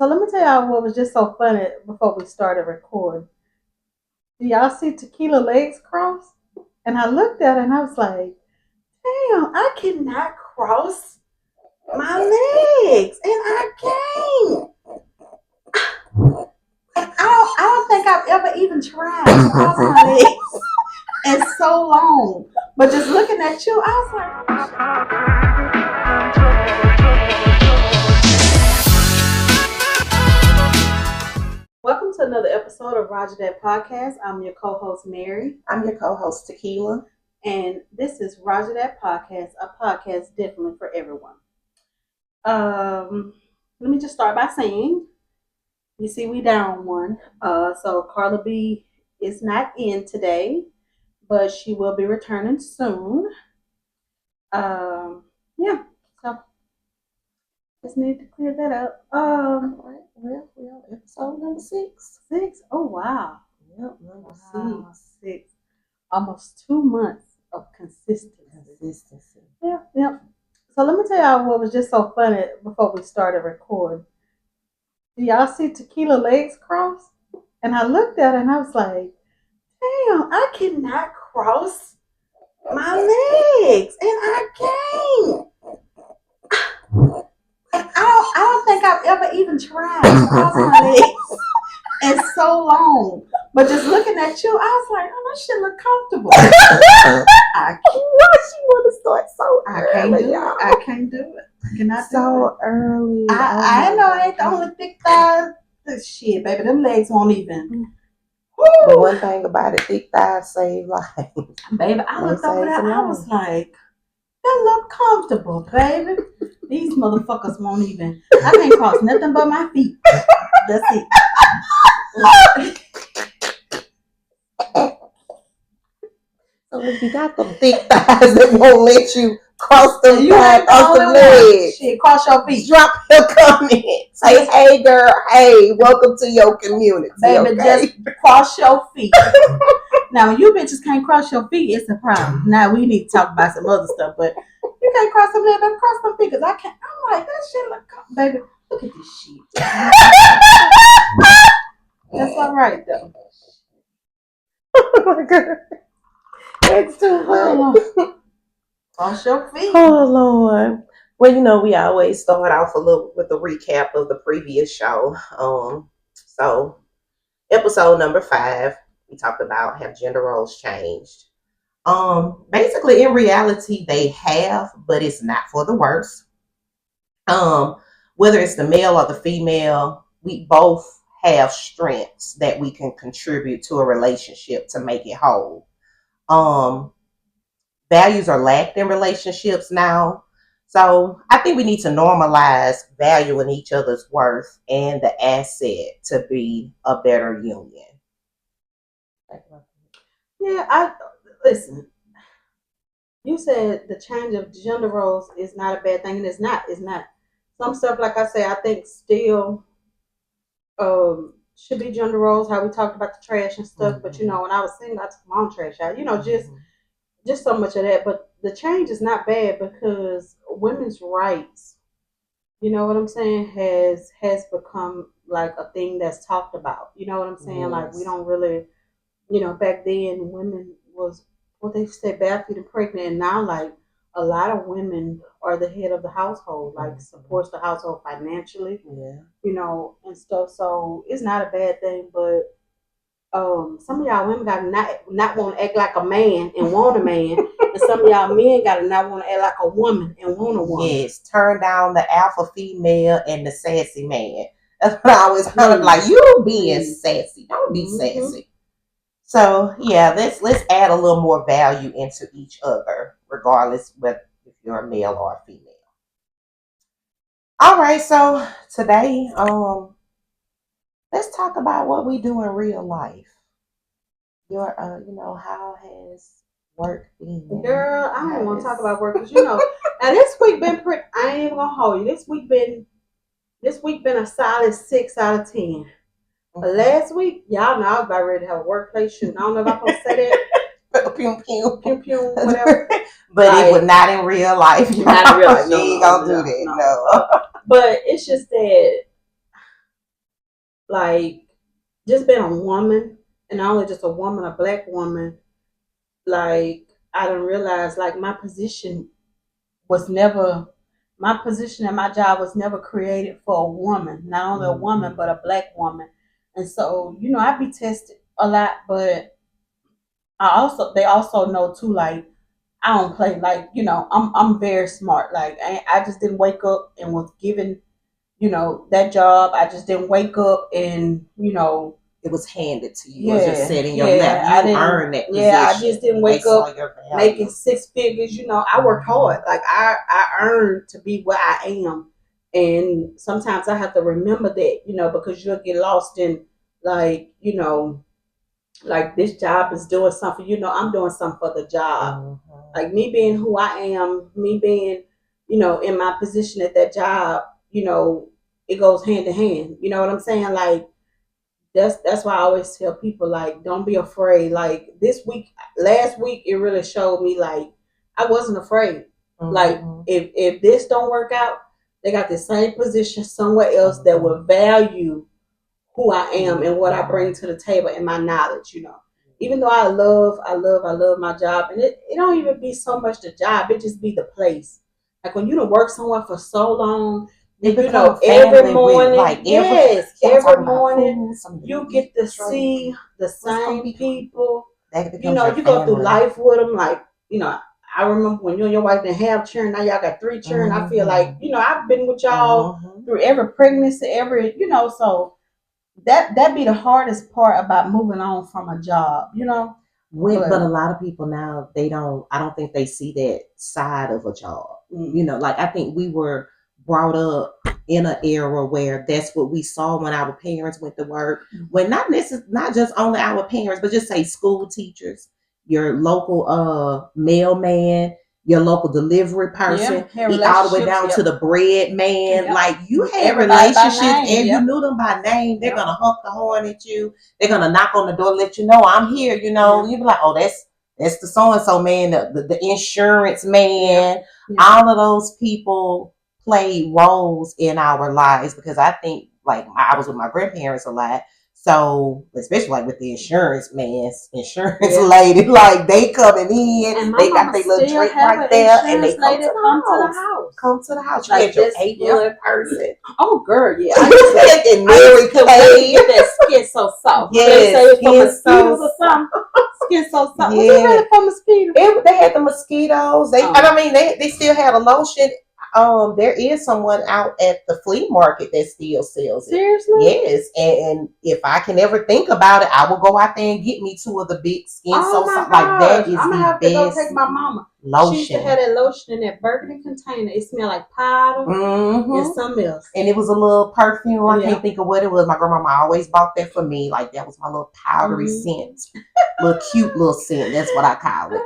So let me tell y'all what was just so funny before we started recording. Do y'all see Tequila legs cross? And I looked at it and I was like, damn, I cannot cross my legs. And I can't. I don't think I've ever even tried to cross my legs in so long. But just looking at you, I was like, welcome to another episode of Roger That Podcast. I'm your co-host Mary. I'm your co-host Tequila. And this is Roger That Podcast, a podcast definitely for everyone. Let me just start by saying, you see we down one. So Carla B is not in today, but she will be returning soon. Yeah, so just need to clear that up. All right, well, we're on episode number 6. 6. Oh wow. Yep, number Wow, 6. 6. Almost 2 months of consistency. Yeah, yeah. So let me tell y'all what was just so funny before we started recording. Do y'all see Tequila legs cross? And I looked at it and I was like, damn, I cannot cross my legs. And I can't. I don't think I've ever even tried to cross my legs in so long. But just looking at you, I was like, oh, that shit look comfortable. Why she want to start so early, y'all? I can't do it. I cannot do it. So early. I know I ain't the only thick thighs. Shit, baby, them legs won't even. The one thing about it, thick thighs save life. Baby, I looked over there, I was like, that look comfortable, baby. These motherfuckers won't even. I can't cross nothing but my feet. That's it. So if you got them thick thighs that won't let you cross them you ain't off the legs, shit, cross your feet. Drop your comment. Say, hey girl, hey, welcome to your community. Baby, okay? just cross your feet. Now, when you bitches can't cross your feet, it's a problem. Now, we need to talk about some other stuff, but you can't cross them legs, baby, cross them feet, because I can't. I'm like, that shit look, baby, look at this shit. That's all right, though. Oh my God. It's too funny. Cross your feet. Oh Lord. Well, we always start off a little with a recap of the previous show. So episode number 5, we talked about have gender roles changed. Basically in reality they have, but it's not for the worse. Whether it's the male or the female, we both have strengths that we can contribute to a relationship to make it whole. Values are lacked in relationships now. So I think we need to normalize valuing each other's worth and the asset to be a better union. Yeah, listen. You said the change of gender roles is not a bad thing, and it's not. It's not. Some stuff, like I say, I think still should be gender roles. How we talked about the trash and stuff, but when I was single, I took my own trash out. Just so much of that. But the change is not bad because women's rights, you know what I'm saying, has become like a thing that's talked about. You know what I'm saying? Yes. Like we don't really, back then women was what they said barefoot and pregnant, and now like a lot of women are the head of the household, like supports the household financially, and stuff. So it's not a bad thing, but some of y'all women gotta not want to act like a man and want a man, and some of y'all men gotta not want to act like a woman and want a woman. Yes, turn down the alpha female and the sassy man. That's what I always kind of like. You being sassy, don't be sassy. So yeah, let's add a little more value into each other, regardless whether if you're a male or a female. All right, so today, let's talk about what we do in real life. How has work been? Girl, I don't want to talk about work because now this week been pretty. I ain't even gonna hold you. This week been a solid 6 out of 10. But last week, y'all know I was about ready to have a workplace shoot. I don't know if I'm supposed to say that. Pew pew pew pew, whatever. But like, it was not in real life. Not in real life. You ain't gonna do that. No. But it's just that like just being a woman, and not only just a woman, a black woman, like I didn't realize like was never my position and my job was never created for a woman, not only a woman but a black woman. And so, I be tested a lot, but they also know too, like I don't play, like, I'm very smart. Like I just didn't wake up and was given, that job. I just didn't wake up and, it was handed to you. Yeah, It was just set in your lap. You earned that position. Yeah, I just didn't wake up making six figures. I worked hard. Like I earned to be where I am. And sometimes I have to remember that, because you'll get lost in like, like this job is doing something, I'm doing something for the job. Like me being who I am, me being, in my position at that job, it goes hand in hand. You know what I'm saying? Like that's why I always tell people, like, don't be afraid. Like last week, it really showed me like I wasn't afraid. Like if this don't work out, they got the same position somewhere else that will value who I am and what I bring to the table and my knowledge. Even though I love my job, and it don't even be so much the job; it just be the place. Like when you don't work somewhere for so long. And every morning, every morning, you get to see the same people. You go through life with them. Like, I remember when you and your wife didn't have children, now y'all got 3 children. I feel like, I've been with y'all through every pregnancy, so that be the hardest part about moving on from a job, But a lot of people now, I don't think they see that side of a job. Like I think we were brought up in an era where that's what we saw when our parents went to work. When not just only our parents, but just say school teachers, your local mailman, your local delivery person, all the way down to the bread man. Like you had relationships and you knew them by name. They're gonna honk the horn at you. They're gonna knock on the door, let you know I'm here. You be like, oh, that's the so and so man, the insurance man. All of those people played roles in our lives because I think like I was with my grandparents a lot. So especially like with the insurance lady, like they coming in, and they got their little drink right there, and they come to the house. Come to the house. You had your A-blood person. Oh, girl, yeah. And Mary Kay. That skin so soft. Yes, skin so soft. Skin so soft. Was it really for mosquitoes? They had the mosquitoes. They still had a lotion. There is someone out at the flea market that still sells it. Seriously? Yes. And if I can ever think about it, I will go out there and get me 2 of the big skin like that is I'm gonna have to go take my mama. Lotion. She used to have that lotion in that burgundy container. It smelled like powder and something else. And it was a little perfume. I can't think of what it was. My grandmama always bought that for me. Like that was my little powdery scent. Little cute little scent. That's what I call it.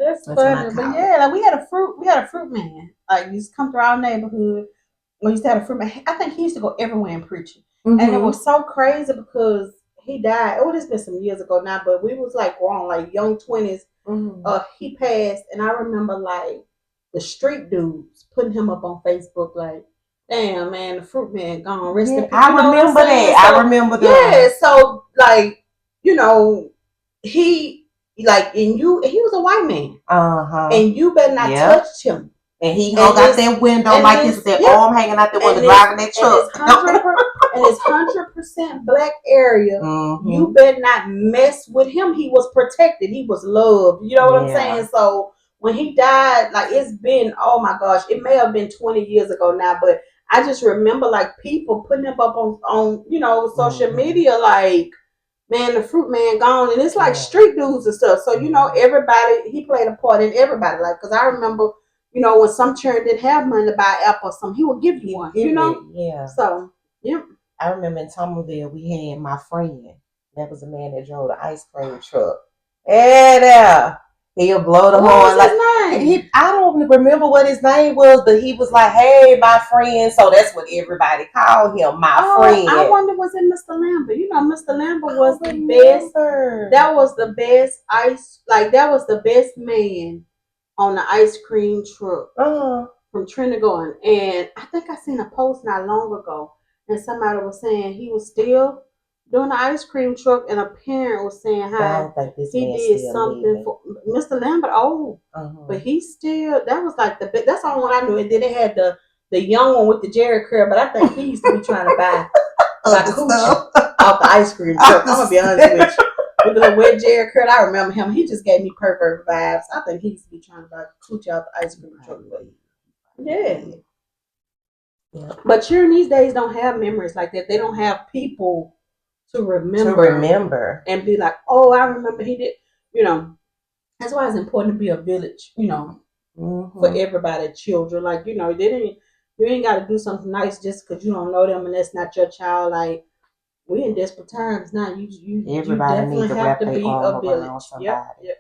That's funny. But yeah, like we had a fruit man. Like he used to come through our neighborhood. We used to have a fruit man. I think he used to go everywhere and preaching. And it was so crazy because he died. Oh, it's been some years ago now, but we was like grown, like young 20s. He passed, and I remember like the street dudes putting him up on Facebook, like, "Damn, man, the fruit man gone." Rest in peace. I remember that. So, I remember that. Yeah, so like, he like, and he was a white man, and you better not touch him. And he hung out that window like his arm hanging out the window, driving that truck. And it's 100% black area. You better not mess with him. He was protected. He was loved. You know what I'm saying? So when he died, like it's been, oh my gosh, it may have been 20 years ago now, but I just remember like people putting him up on social media, like, man, the fruit man gone, and it's like street dudes and stuff. So everybody, he played a part in everybody. Like, because I remember, when some children didn't have money to buy apple or something, he would give you one. Yeah. So I remember in Thomasville we had my friend. That was the man that drove the ice cream truck. Yeah, he'll blow the horn. What was his name? I don't remember what his name was, but he was like, "Hey, my friend." So that's what everybody called him, my friend. I wonder, was it Mr. Lambert? Mr. Lambert was the best. That was the best that was the best man on the ice cream truck from Trinity Garden. And I think I seen a post not long ago. and somebody was saying he was still doing the ice cream truck, and a parent was saying how he did something for Mr. Lambert. Oh, but he still, that was like that's the only one I knew. And then they had the young one with the Jerry curl, but I think he used to be trying to buy coochie off the ice cream truck. I'm gonna be honest with you. With the wet Jerry curl, I remember him. He just gave me pervert vibes. I think he used to be trying to buy coochie off the ice cream truck. Yeah. Yeah. But children these days don't have memories like that. They don't have people to remember and be like, oh, I remember he did. You know, that's why it's important to be a village. You know, for everybody, children. Like you ain't got to do something nice just because you don't know them and that's not your child. Like we in desperate times now. Everybody needs to wrap their arm around somebody. Yep.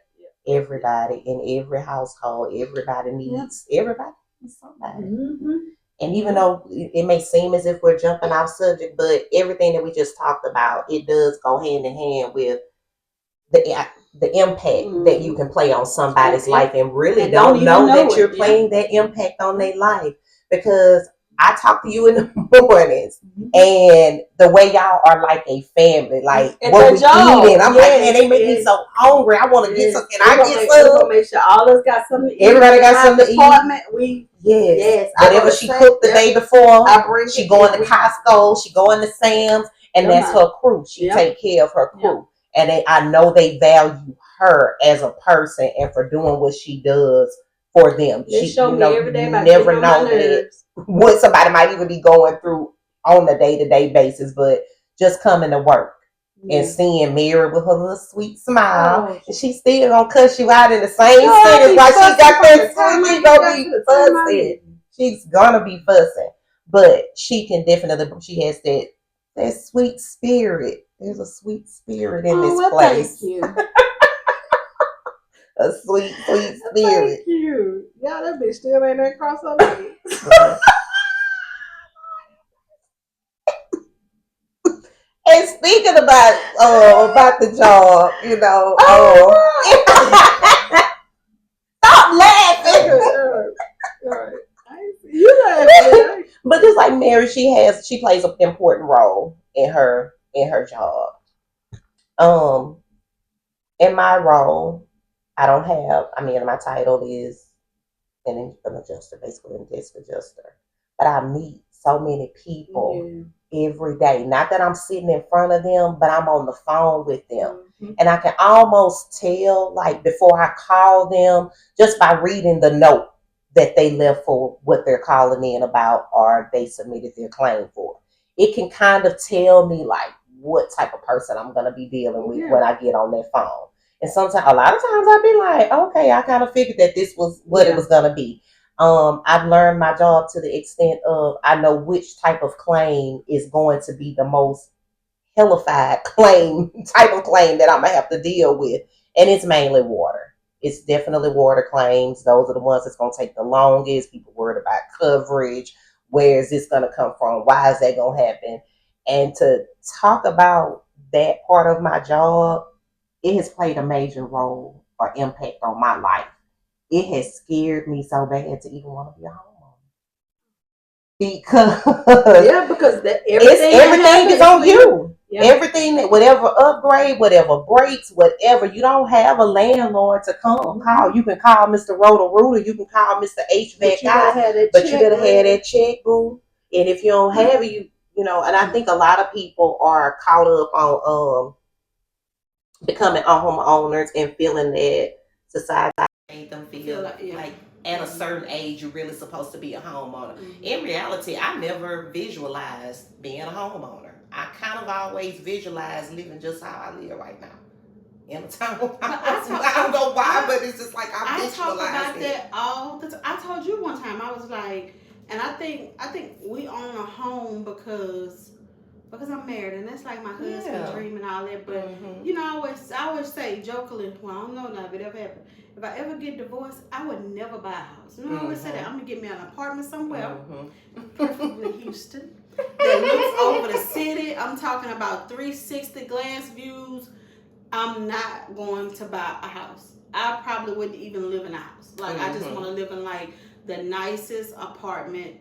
Everybody in every household. Everybody needs somebody. And even though it may seem as if we're jumping off subject, but everything that we just talked about, it does go hand in hand with the impact that you can play on somebody's life, and really don't know that you're playing that impact on their life. Because I talk to you in the mornings, and the way y'all are like a family, like and what we eating. I'm like, man, they make me so hungry. I want to get something. I get some. We're gonna make sure all of us got something to eat. Everybody got something to eat. Yes. Whatever she cooked the day before, she going to Costco, she going to Sam's, and that's her crew. She take care of her crew. And I know they value her as a person and for doing what she does for them. They show me every day. You never know that what somebody might even be going through on a day-to-day basis, but just coming to work and seeing Mary with her little sweet smile, and she's still gonna cuss you out in the same sentence like she got that sweet. She gonna be fussing. She's gonna be fussing, but she can definitely. She has that sweet spirit. There's a sweet spirit in this place. Thank you. A sweet spirit. Thank you. Yeah, that bitch still ain't that cross her legs. And speaking about the job, stop laughing. You laughing. But just like Mary, she plays an important role in her job. In my role, my title is an adjuster, basically an desk adjuster. But I meet so many people every day. Not that I'm sitting in front of them, but I'm on the phone with them. And I can almost tell, like, before I call them, just by reading the note that they left for what they're calling in about or they submitted their claim for. It can kind of tell me, like, what type of person I'm going to be dealing with when I get on that phone. And sometimes, a lot of times I'll be like, okay, I kind of figured that this was what it was going to be. I've learned my job to the extent of I know which type of claim is going to be the most hellified type of claim that I'm going to have to deal with. And it's mainly water. It's definitely water claims. Those are the ones that's going to take the longest. People worried about coverage. Where is this going to come from? Why is that going to happen? And to talk about that part of my job, it has played a major role or impact on my life. It has scared me so bad to even want to be a homeowner. Because everything is on you. Yeah. Everything that whatever upgrade, whatever breaks, whatever, you don't have a landlord to come call. You can call Mr. Roto-Rooter, you can call Mr. HVAC guy, but you gotta have that check, boo. And if you don't have it, and I think a lot of people are caught up on becoming homeowners and feeling that society made them feel like at a certain age you're really supposed to be a homeowner. In reality, I never visualized being a homeowner. I kind of always visualized living just how I live right now. In a townhouse. I don't know why, but it's just like I visualize talk about that all the time. I told you one time, I was like, and I think we own a home because I'm married, and that's like my husband dream and all that. But I always say jokingly, well, I don't know now if it ever happened. If I ever get divorced, I would never buy a house. I always say that I'm gonna get me an apartment somewhere, preferably Houston, that looks over the city. I'm talking about 360 glass views. I'm not going to buy a house. I probably wouldn't even live in a house. I just want to live in like the nicest apartment,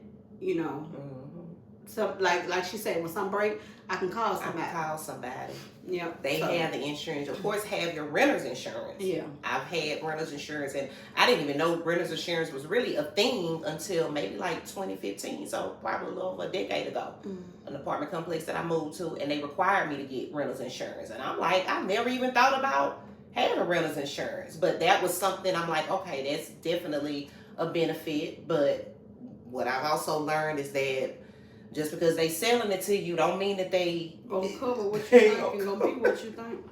So like she said, when something break, I can call somebody. I can call somebody. Yeah. They have the insurance. Of course, have your renter's insurance. Yeah. I've had renter's insurance, and I didn't even know renter's insurance was really a thing until maybe like 2015. So probably a little over a decade ago. An apartment complex that I moved to, and they required me to get renter's insurance. And I'm like, I never even thought about having renter's insurance. But that was something I'm like, okay, that's definitely a benefit. But what I've also learned is that just because they selling it to you don't mean that they gonna cover what you think and gonna be what you think.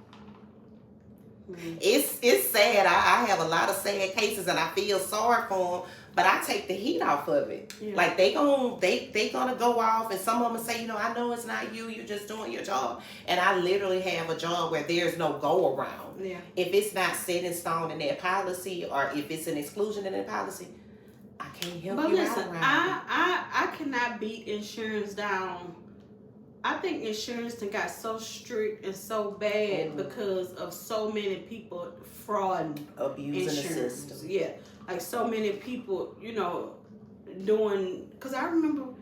It's sad. I have a lot of sad cases and I feel sorry for them, but I take the heat off of it. Yeah. Like they gonna go off, and some of them say, I know it's not you. You're just doing your job. And I literally have a job where there's no go around. Yeah. If it's not set in stone in their policy, or if it's an exclusion in their policy, I can't help but you listen, out around. I cannot beat insurance down. I think insurance got so strict and so bad because of so many people fraud, abusing the system. Yeah, like so many people, doing. Because I remember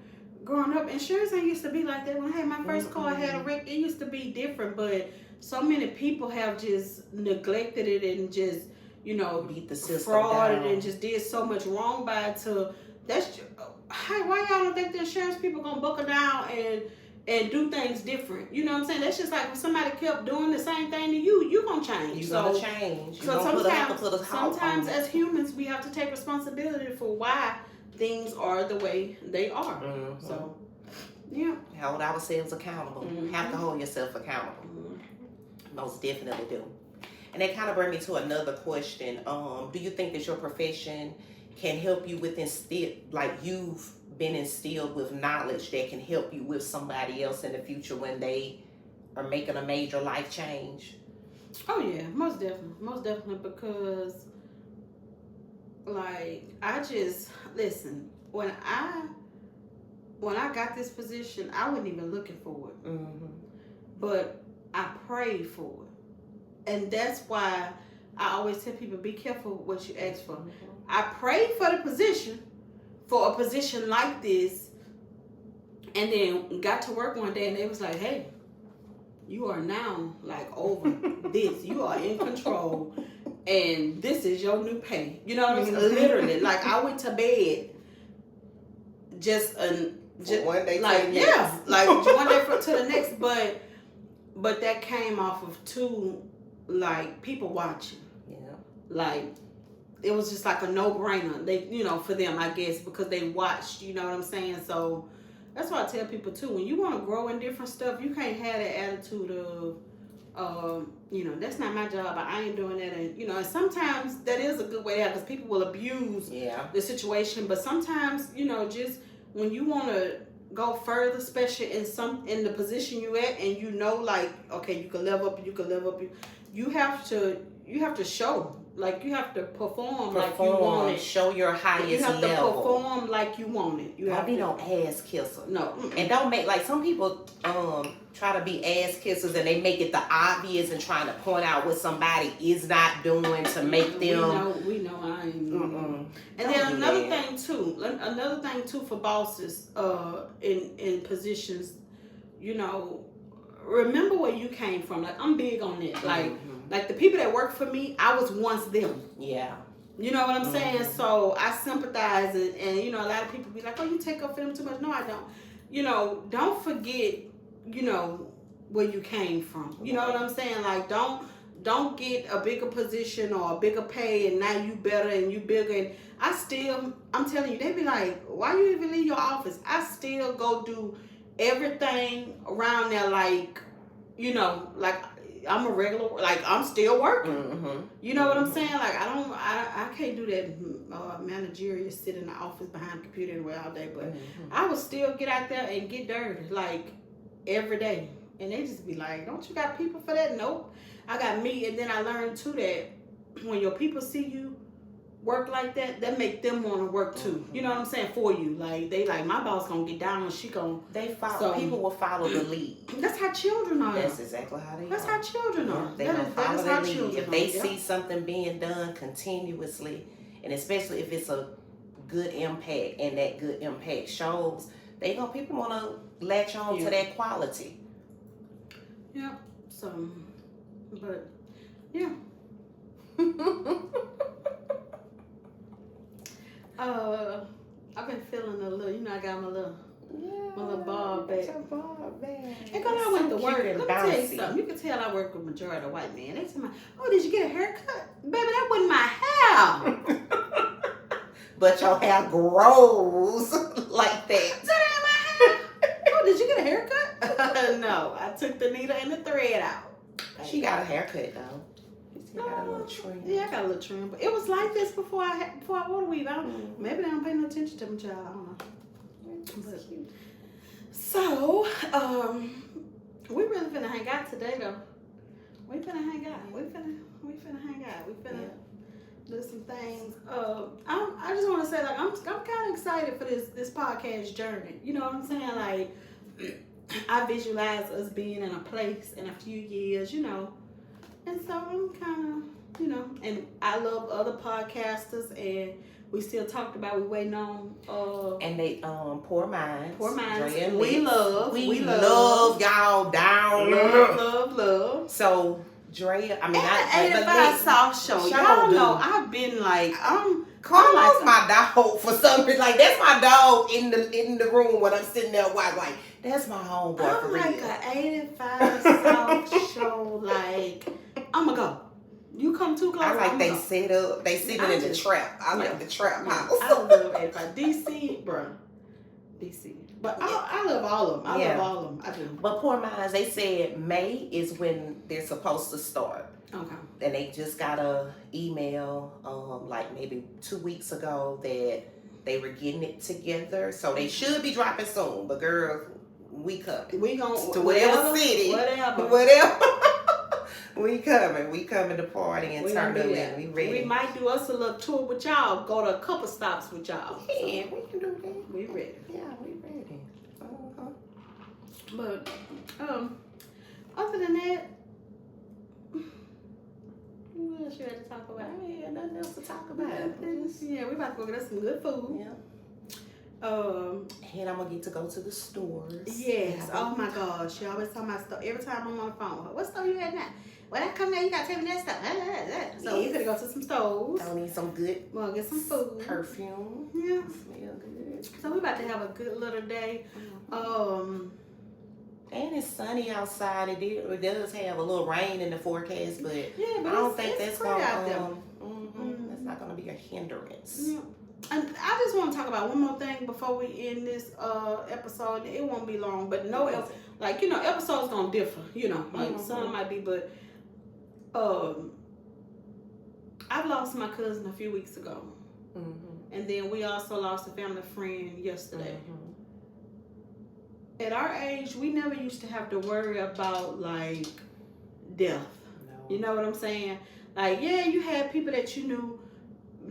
growing up, insurance ain't used to be like that. When I had my first car, I had a wreck. It used to be different, but so many people have just neglected it and just beat the system frauded down. And just did so much wrong by it. To that's why y'all don't think the insurance people gonna buckle down and do things different. You know what I'm saying? That's just like if somebody kept doing the same thing to you, you gonna change. You gonna change. So sometimes as humans, we have to take responsibility for why things are the way they are. Mm-hmm. So, yeah. Hold ourselves accountable. Have to hold yourself accountable. Most definitely do. And that kind of brings me to another question. Do you think that your profession can help you with you've been instilled with knowledge that can help you with somebody else in the future when they are making a major life change? Oh yeah, most definitely, because I just listen, when I got this position, I wasn't even looking for it. But I prayed for it. And that's why I always tell people, be careful what you ask for. I prayed for the position, for a position like this, and then got to work one day and they was like, hey, you are now over this. You are in control and this is your new pay. You know what I mean? Literally, I went to bed just one day one day to the next, but that came off of two people watching. Yeah. It was just like a no-brainer. They, for them, I guess, because they watched, you know what I'm saying? So that's why I tell people too, when you want to grow in different stuff, you can't have that attitude of, that's not my job. I ain't doing that. And, and sometimes that is a good way to have, because people will abuse the situation. But sometimes, just when you want to go further, especially in the position you at, and okay, you can level up, you have to show. You have to perform like you want it. Show your highest level. You have to perform like you want it. Don't be no ass kisser. No. And don't make, some people try to be ass kissers and they make it the obvious and trying to point out what somebody is not doing to make them. We know I ain't. And then another thing too for bosses in positions, remember where you came from. I'm big on that. Like the people that work for me, I was once them. Yeah. You know what I'm saying? So I sympathize, and a lot of people be like, oh, you take up for them too much. No, I don't. Don't forget, where you came from. You know what I'm saying? Don't get a bigger position or a bigger pay and now you better and you bigger. And I'm telling you, they be like, why you even leave your office? I still go do everything around there I'm a regular, I'm still working. You know what I'm saying? I can't do that managerial, sit in the office behind the computer anyway all day, but I would still get out there and get dirty, every day. And they just be like, don't you got people for that? Nope. I got me. And then I learned too that when your people see you work like that, that make them want to work too. You know what I'm saying? For you. My boss gonna get down and she gonna. They follow. People will follow the lead. That's how children are. That's exactly how they are. That's how children are. They gonna follow the lead. If they see something being done continuously, and especially if it's a good impact and that good impact shows, people wanna latch on to that quality. Yeah. So, but yeah. I've been feeling a little. I got my little bob back. And when I went to work, let me tell you something. You can tell I work with majority of white men. They tell me, "Oh, did you get a haircut, baby? That wasn't my hair." But your hair grows like that. That ain't my hair. Oh, did you get a haircut? No, I took the needle and the thread out. She got a haircut though. She got a little trim. Yeah, I got a little trim, but it was like this before I wore the weave. Maybe they don't pay no attention to me, child. I don't know. But, so, we really finna hang out today, though. We finna hang out. We finna hang out. We finna do some things. I just want to say, like, I'm kind of excited for this podcast journey. You know what I'm saying? Like, I visualize us being in a place in a few years, and so I'm kind of, and I love other podcasters, and we still talked about we waiting on and they Poor Minds. We love y'all down. Love. So Drea, I mean, and 85 South Show. Y'all know I've been like Carlos my dog for some reason. Like that's my dog in the room when I'm sitting there like that's my homeboy for real. I'm like an 85 South Show. Like I'ma go. You come too close. I like they set up. They sitting in the trap. I like the trap house. I love 85 DC, bro. DC. But I love all of them. I love all of them. I do. But Poor Minds, they said May is when they're supposed to start. Okay. And they just got a email, like maybe 2 weeks ago that they were getting it together. So they should be dropping soon. But girl, we coming. We going to whatever city. Whatever. We coming to party and turn up and we ready. We might do us a little tour with y'all. Go to a couple stops with y'all. Yeah, we can do that. We ready. Yeah, we ready. But other than that, what else you had to talk about? Yeah, nothing else to talk about. Yeah, we about to go get us some good food. Yeah. And I'm gonna get to go to the stores. Yes. Oh my gosh, she always talking about stuff. Every time I'm on the phone, what store you at now? When I come there, you gotta tell me that stuff. So we gonna go to some stores. I need some good. We'll get some food. Perfume. Yeah. Smell good. So we about to have a good little day. And it's sunny outside. It does have a little rain in the forecast, but I don't think that's gonna that's not gonna be a hindrance. Yeah. And I just want to talk about one more thing before we end this episode. It won't be long, but episodes gonna differ. Some might be, but I've lost my cousin a few weeks ago, and then we also lost a family friend yesterday. At our age, we never used to have to worry about like death. No. You know what I'm saying? Like, yeah, you had people that you knew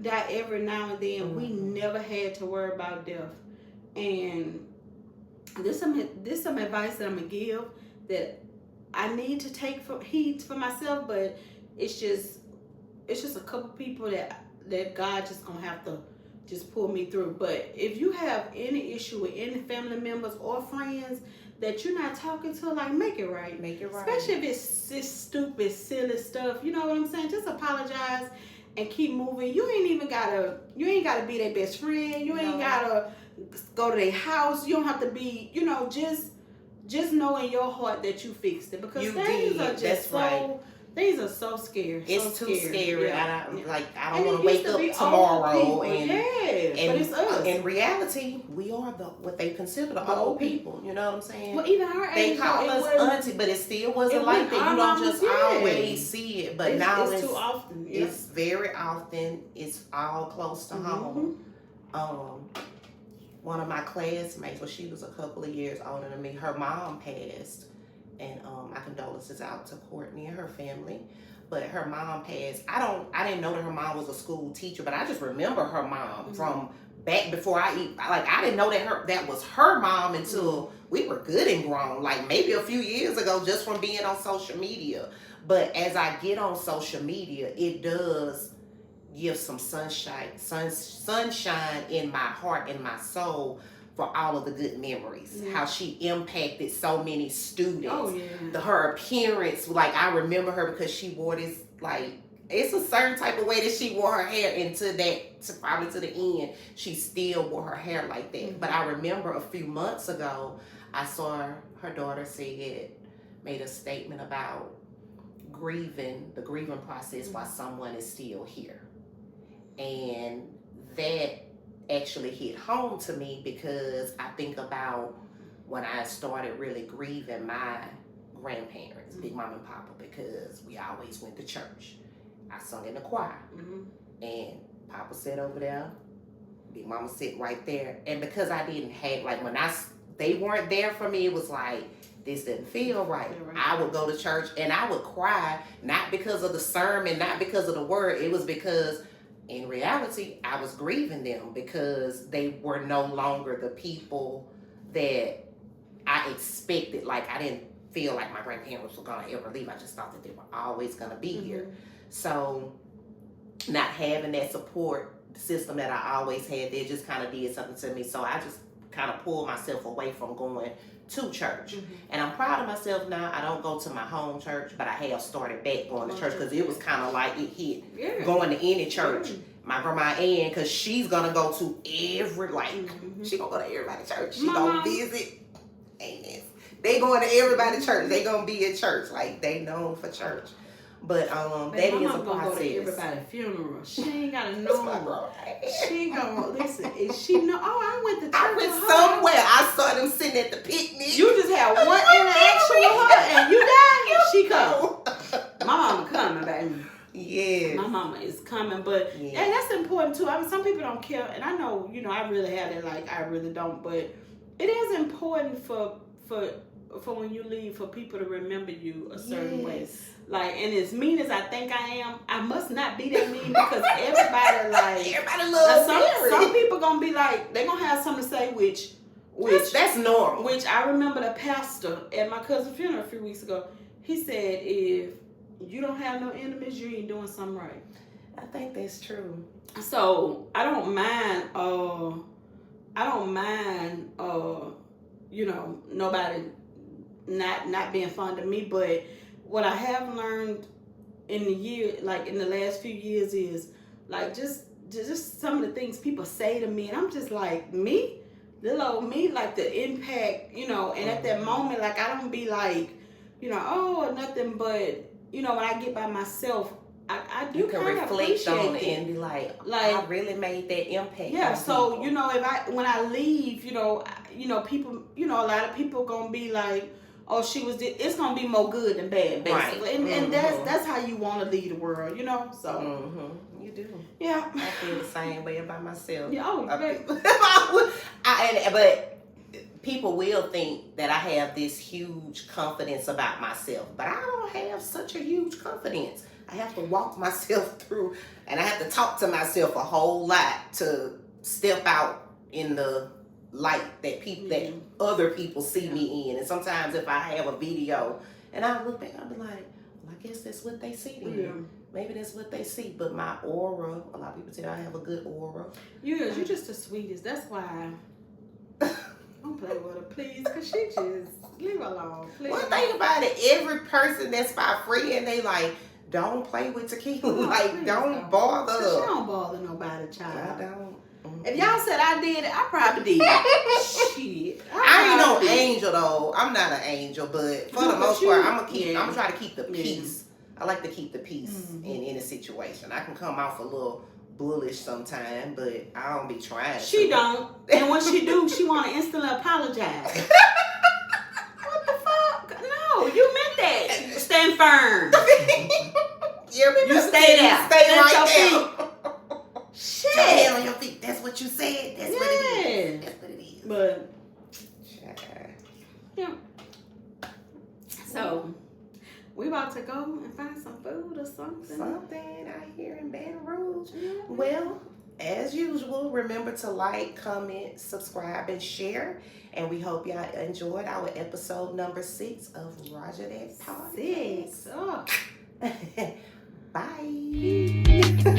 die every now and then. We never had to worry about death. And this some advice that I'm gonna give that I need to take heed for myself, but it's just a couple people that God just gonna have to just pull me through. But if you have any issue with any family members or friends that you're not talking to, like, make it right. Especially if it's this stupid, silly stuff. You know what I'm saying? Just apologize and keep moving. You ain't gotta be their best friend. You ain't gotta go to their house. You don't have to be, just know in your heart that you fixed it. Because things are just things are so scary. It's too scary. Yeah. I don't want to wake up tomorrow but it's us. In reality, we are what they consider the old people. You know what I'm saying? Well, even our they age, call us auntie, but it still wasn't like that. You don't just always see it. But now it's too often. Yeah. It's very often. It's all close to home. One of my classmates, well, she was a couple of years older than me. Her mom passed. And my condolences out to Courtney and her family. But her mom passed. I didn't know that her mom was a school teacher, but I just remember her mom from back before I didn't know that was her mom until we were good and grown, like maybe a few years ago, just from being on social media. But as I get on social media, it does give some sunshine in my heart and my soul for all of the good memories. How she impacted so many students. Oh, yeah. Her appearance, like I remember her because she wore this, like, it's a certain type of way that she wore her hair, and probably to the end, she still wore her hair like that. Mm-hmm. But I remember a few months ago, I saw her daughter made a statement about the grieving process while someone is still here. And that actually hit home to me because I think about when I started really grieving my grandparents, Big Mama and Papa, because we always went to church. I sung in the choir, and Papa sat over there, Big Mama sit right there, and because I didn't have, like, they weren't there for me, it was like, this didn't feel right. I would go to church and I would cry, not because of the sermon, not because of the word, it was because in reality, I was grieving them because they were no longer the people that I expected. Like, I didn't feel like my grandparents were going to ever leave. I just thought that they were always going to be here. So not having that support system that I always had, they just kind of did something to me. So I just kind of pulled myself away from going to church. And I'm proud of myself now. I don't go to my home church, but I have started back going to church because it was kind of like it hit going to any church. My grandma Ann, because she's gonna go to every, like, she gonna go to everybody's church. She gonna visit. Amen. They going to everybody's church. They gonna be in church. Like, they known for church. But that is a process. Go to everybody's funeral. She ain't gotta know. She ain't gonna listen. If she know, I went to church. I went somewhere. I saw them sitting at the picnic. You just had one interaction with her, and you died. She come. My mama coming, baby. Yeah, my mama is coming, but and that's important too. I mean, some people don't care, and I know, I really have it. Like, I really don't, but it is important for when you leave, for people to remember you a certain way. Like, and as mean as I think I am, I must not be that mean because everybody loves some people gonna be like, they gonna have something to say, which that's normal. Which I remember the pastor at my cousin's funeral a few weeks ago. He said, if you don't have no enemies, you ain't doing something right. I think that's true. So I don't mind nobody not being fond of me, but what I have learned in the last few years is, like, just some of the things people say to me, and I'm just like, me, little old me, like, the impact, and at that moment, like, I don't be like, or nothing, but when I get by myself, I do kind of reflect on it and be like, I really made that impact. Yeah. So people. When I leave, people, a lot of people gonna be like, oh, it's gonna be more good than bad, basically, right. And that's how you want to lead the world, So you do. Yeah. I feel the same way about myself. Yeah. Oh, but people will think that I have this huge confidence about myself, but I don't have such a huge confidence. I have to walk myself through, and I have to talk to myself a whole lot to step out in the light that that other people see me in. And sometimes if I have a video and I look back, I'll be like, well, I guess that's what they see then. Yeah. Maybe that's what they see. But my aura, a lot of people say I have a good aura. You're just the sweetest. That's why don't play with her, please, because she just leave her alone, please. One thing about it, every person that's my friend, they like, don't play with tequila. No, like, don't bother. She don't bother nobody, child. I don't. If y'all said I did it, I probably did. Shit. I ain't no angel though. I'm not an angel, but for the most part, I'm gonna try to keep the peace. I like to keep the peace in any situation. I can come off a little bullish sometime, but I don't be trying. She don't. And when she do, she wanna instantly apologize. What the fuck? No, you meant that. Stand firm. You stay there. Stay right there. Shit. Your hand on your feet. That's what you said. That's what it is. That's what it is. But yeah. So we about to go and find some food or something. Something out here in Baton Rouge. Yeah. Well, as usual, remember to like, comment, subscribe, and share. And we hope y'all enjoyed our episode number 6 of Roger That Podcast. 6. Oh. Bye.